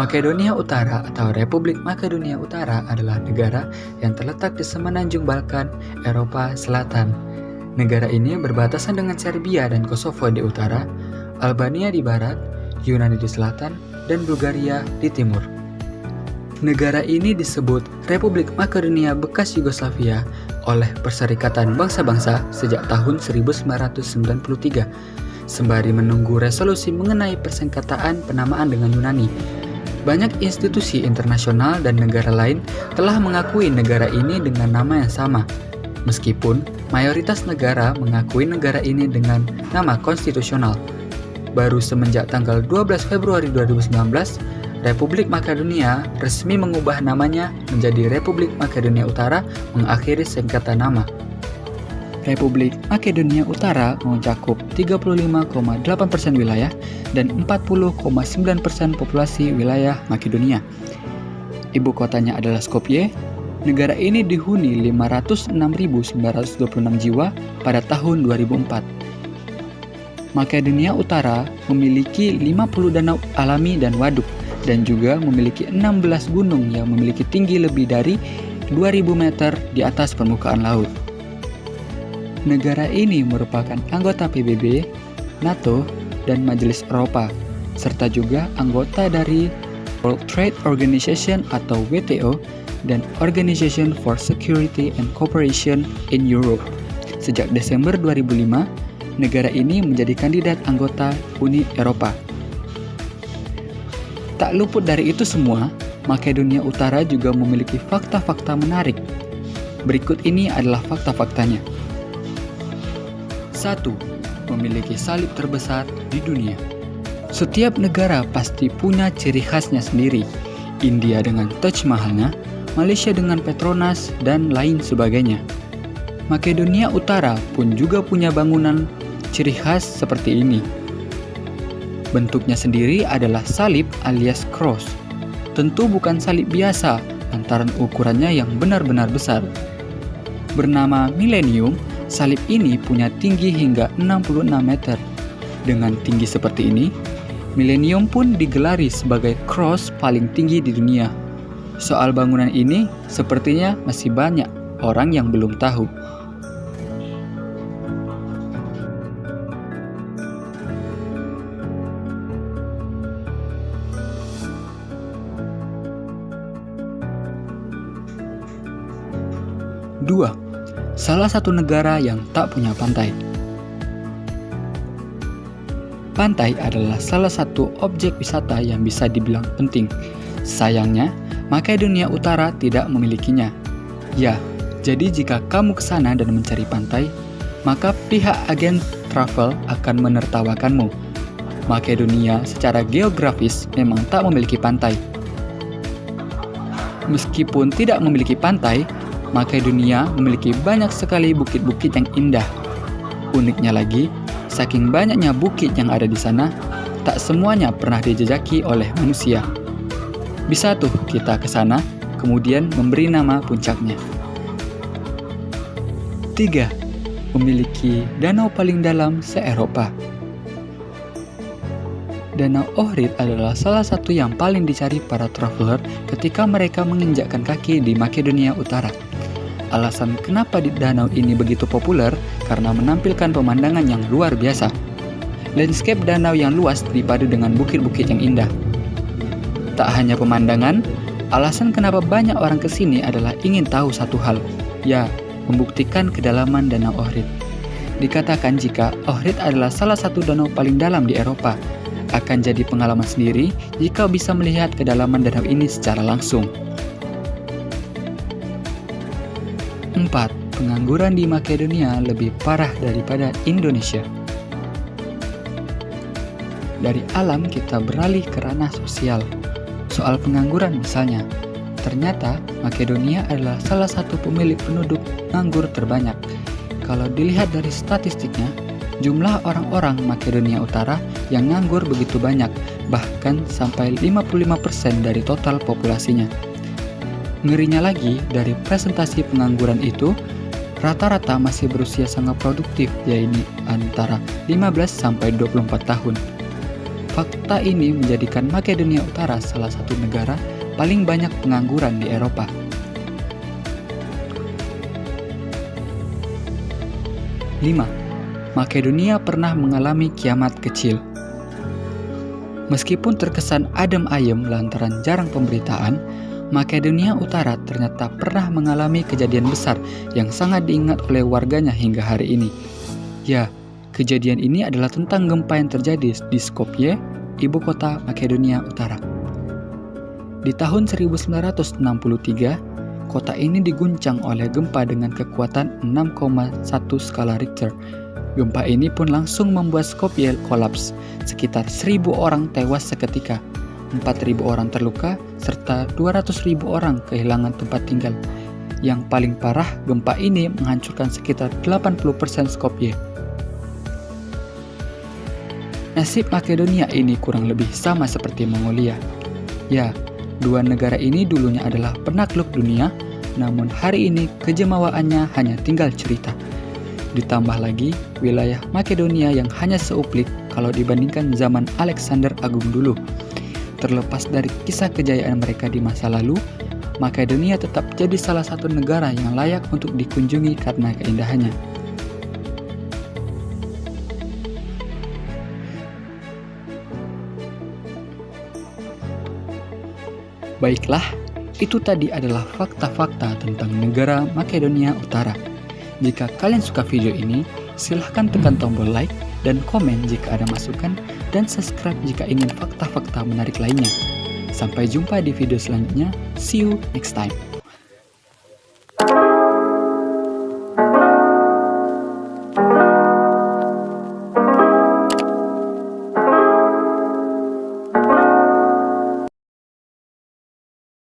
Makedonia Utara atau Republik Makedonia Utara adalah negara yang terletak di semenanjung Balkan, Eropa Selatan. Negara ini berbatasan dengan Serbia dan Kosovo di utara, Albania di barat, Yunani di selatan, dan Bulgaria di timur. Negara ini disebut Republik Makedonia bekas Yugoslavia oleh Perserikatan Bangsa-Bangsa sejak tahun 1993, sembari menunggu resolusi mengenai persengketaan penamaan dengan Yunani. Banyak institusi internasional dan negara lain telah mengakui negara ini dengan nama yang sama, meskipun mayoritas negara mengakui negara ini dengan nama konstitusional. Baru semenjak tanggal 12 Februari 2019, Republik Makedonia resmi mengubah namanya menjadi Republik Makedonia Utara, mengakhiri sengketa nama. Republik Makedonia Utara mencakup 35,8% wilayah dan 40,9% populasi wilayah Makedonia. Ibu kotanya adalah Skopje. Negara ini dihuni 506.926 jiwa pada tahun 2004. Makedonia Utara memiliki 50 danau alami dan waduk, dan juga memiliki 16 gunung yang memiliki tinggi lebih dari 2.000 meter di atas permukaan laut. Negara ini merupakan anggota PBB, NATO, dan Majelis Eropa, serta juga anggota dari World Trade Organization atau WTO dan Organization for Security and Cooperation in Europe. Sejak Desember 2005, negara ini menjadi kandidat anggota Uni Eropa. Tak luput dari itu semua, Makedonia Utara juga memiliki fakta-fakta menarik. Berikut ini adalah fakta-faktanya. 1. Memiliki salib terbesar di dunia. Setiap negara pasti punya ciri khasnya sendiri. India dengan Taj Mahalnya, Malaysia dengan Petronas, dan lain sebagainya. Makedonia Utara pun juga punya bangunan ciri khas seperti ini. Bentuknya sendiri adalah salib alias cross. Tentu bukan salib biasa, lantaran ukurannya yang benar-benar besar. Bernama Millennium, salib ini punya tinggi hingga 66 meter. Dengan tinggi seperti ini, Millennium pun digelari sebagai cross paling tinggi di dunia. Soal bangunan ini, sepertinya masih banyak orang yang belum tahu. Dua, salah satu negara yang tak punya pantai. Pantai adalah salah satu objek wisata yang bisa dibilang penting. Sayangnya, Makedonia Utara tidak memilikinya. Ya, jadi jika kamu ke sana dan mencari pantai, maka pihak agen travel akan menertawakanmu. Makedonia secara geografis memang tak memiliki pantai. Meskipun tidak memiliki pantai, Makedonia memiliki banyak sekali bukit-bukit yang indah. Uniknya lagi, saking banyaknya bukit yang ada di sana, tak semuanya pernah dijajaki oleh manusia. Bisa tuh kita ke sana, kemudian memberi nama puncaknya. 3. Memiliki danau paling dalam se-Eropa. Danau Ohrid adalah salah satu yang paling dicari para traveler ketika mereka menginjakkan kaki di Makedonia Utara. Alasan kenapa di danau ini begitu populer karena menampilkan pemandangan yang luar biasa. Landscape danau yang luas dipadu dengan bukit-bukit yang indah. Tak hanya pemandangan, alasan kenapa banyak orang kesini adalah ingin tahu satu hal, ya, membuktikan kedalaman danau Ohrid. Dikatakan jika Ohrid adalah salah satu danau paling dalam di Eropa, akan jadi pengalaman sendiri jika bisa melihat kedalaman danau ini secara langsung. 4. Pengangguran di Makedonia lebih parah daripada Indonesia. Dari alam kita beralih ke ranah sosial. Soal pengangguran misalnya, ternyata Makedonia adalah salah satu pemilik penduduk nganggur terbanyak. Kalau dilihat dari statistiknya, jumlah orang-orang Makedonia Utara yang nganggur begitu banyak, bahkan sampai 55% dari total populasinya. Ngerinya lagi, dari presentasi pengangguran itu, rata-rata masih berusia sangat produktif, yaitu antara 15 sampai 24 tahun. Fakta ini menjadikan Makedonia Utara salah satu negara paling banyak pengangguran di Eropa. 5. Makedonia pernah mengalami kiamat kecil. Meskipun terkesan adem ayem lantaran jarang pemberitaan, Makedonia Utara ternyata pernah mengalami kejadian besar yang sangat diingat oleh warganya hingga hari ini. Ya, kejadian ini adalah tentang gempa yang terjadi di Skopje, ibu kota Makedonia Utara. Di tahun 1963, kota ini diguncang oleh gempa dengan kekuatan 6,1 skala Richter. Gempa ini pun langsung membuat Skopje kolaps. Sekitar 1.000 orang tewas seketika, 4.000 orang terluka, serta 200.000 orang kehilangan tempat tinggal. Yang paling parah, gempa ini menghancurkan sekitar 80% Skopje. Nasib Makedonia ini kurang lebih sama seperti Mongolia. Ya, dua negara ini dulunya adalah penakluk dunia, namun hari ini kejemawaannya hanya tinggal cerita. Ditambah lagi, wilayah Makedonia yang hanya seuplik kalau dibandingkan zaman Alexander Agung dulu. Terlepas dari kisah kejayaan mereka di masa lalu, Makedonia tetap jadi salah satu negara yang layak untuk dikunjungi karena keindahannya. Baiklah, itu tadi adalah fakta-fakta tentang negara Makedonia Utara. Jika kalian suka video ini, silahkan tekan tombol like dan komen jika ada masukan, dan subscribe jika ingin fakta-fakta menarik lainnya. Sampai jumpa di video selanjutnya. See you next time.